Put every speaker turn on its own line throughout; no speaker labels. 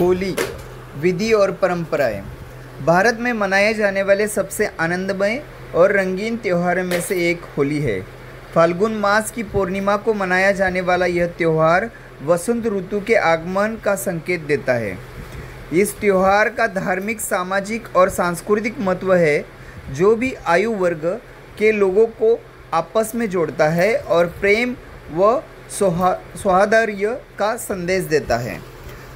होली, विधि और परंपराएं। भारत में मनाए जाने वाले सबसे आनंदमय और रंगीन त्योहारों में से एक होली है। फाल्गुन मास की पूर्णिमा को मनाया जाने वाला यह त्योहार वसंत ऋतु के आगमन का संकेत देता है। इस त्योहार का धार्मिक, सामाजिक और सांस्कृतिक महत्व है, जो भी आयु वर्ग के लोगों को आपस में जोड़ता है और प्रेम व सौहार्द का संदेश देता है।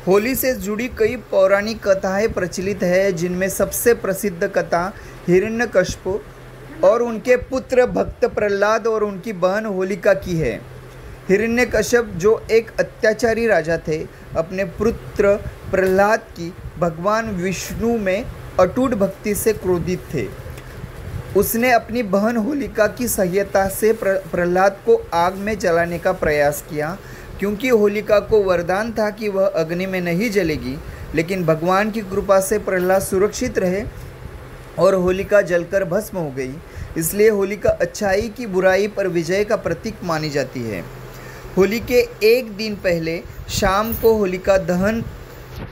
होली से जुड़ी कई पौराणिक कथाएं प्रचलित है, जिनमें सबसे प्रसिद्ध कथा हिरण्यकश्यप और उनके पुत्र भक्त प्रहलाद और उनकी बहन होलिका की है। हिरण्यकश्यप, जो एक अत्याचारी राजा थे, अपने पुत्र प्रहलाद की भगवान विष्णु में अटूट भक्ति से क्रोधित थे। उसने अपनी बहन होलिका की सहायता से प्रहलाद को आग में जलाने का प्रयास किया, क्योंकि होलिका को वरदान था कि वह अग्नि में नहीं जलेगी। लेकिन भगवान की कृपा से प्रहलाद सुरक्षित रहे और होलिका जलकर भस्म हो गई। इसलिए होलिका अच्छाई की बुराई पर विजय का प्रतीक मानी जाती है। होली के एक दिन पहले शाम को होलिका दहन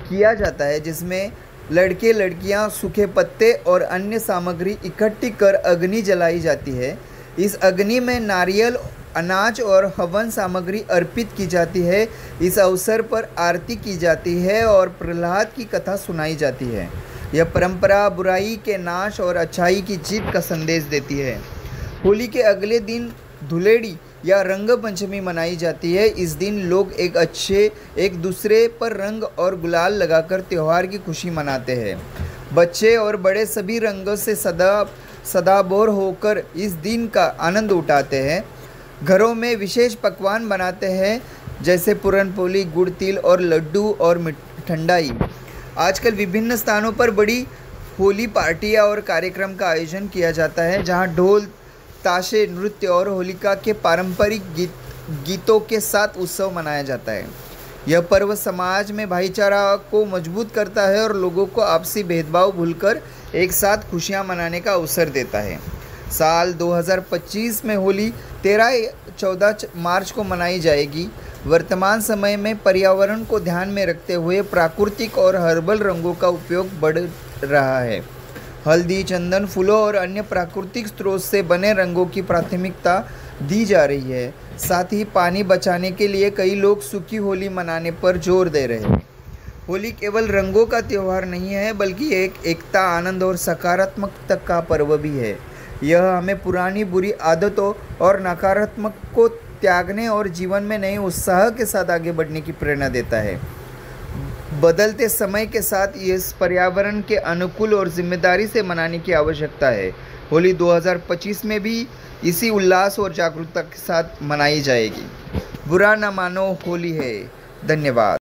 किया जाता है, जिसमें लड़के लड़कियां सूखे पत्ते और अन्य सामग्री इकट्ठी कर अग्नि जलाई जाती है। इस अग्नि में नारियल, अनाज और हवन सामग्री अर्पित की जाती है। इस अवसर पर आरती की जाती है और प्रहलाद की कथा सुनाई जाती है। यह परंपरा बुराई के नाश और अच्छाई की जीत का संदेश देती है। होली के अगले दिन धुलेड़ी या रंग पंचमी मनाई जाती है। इस दिन लोग एक दूसरे पर रंग और गुलाल लगाकर त्यौहार की खुशी मनाते हैं। बच्चे और बड़े सभी रंगों से सदाबोर होकर इस दिन का आनंद उठाते हैं। घरों में विशेष पकवान बनाते हैं, जैसे पूरनपोली, गुड़ तिल और लड्डू और ठंडाई। आजकल विभिन्न स्थानों पर बड़ी होली पार्टियां और कार्यक्रम का आयोजन किया जाता है, जहां ढोल, ताशे, नृत्य और होलिका के पारंपरिक गीतों के साथ उत्सव मनाया जाता है। यह पर्व समाज में भाईचारा को मजबूत करता है और लोगों को आपसी भेदभाव भूलकर एक साथ खुशियां मनाने का अवसर देता है। साल 2025 में होली 13-14 मार्च को मनाई जाएगी। वर्तमान समय में पर्यावरण को ध्यान में रखते हुए प्राकृतिक और हर्बल रंगों का उपयोग बढ़ रहा है। हल्दी, चंदन, फूलों और अन्य प्राकृतिक स्रोत से बने रंगों की प्राथमिकता दी जा रही है। साथ ही पानी बचाने के लिए कई लोग सूखी होली मनाने पर जोर दे रहे हैं। होली केवल रंगों का त्यौहार नहीं है, बल्कि एक एकता, आनंद और सकारात्मकता का पर्व भी है। यह हमें पुरानी बुरी आदतों और नकारात्मक को त्यागने और जीवन में नए उत्साह के साथ आगे बढ़ने की प्रेरणा देता है। बदलते समय के साथ इस पर्यावरण के अनुकूल और जिम्मेदारी से मनाने की आवश्यकता है। होली 2025 में भी इसी उल्लास और जागरूकता के साथ मनाई जाएगी। बुरा न मानो, होली है। धन्यवाद।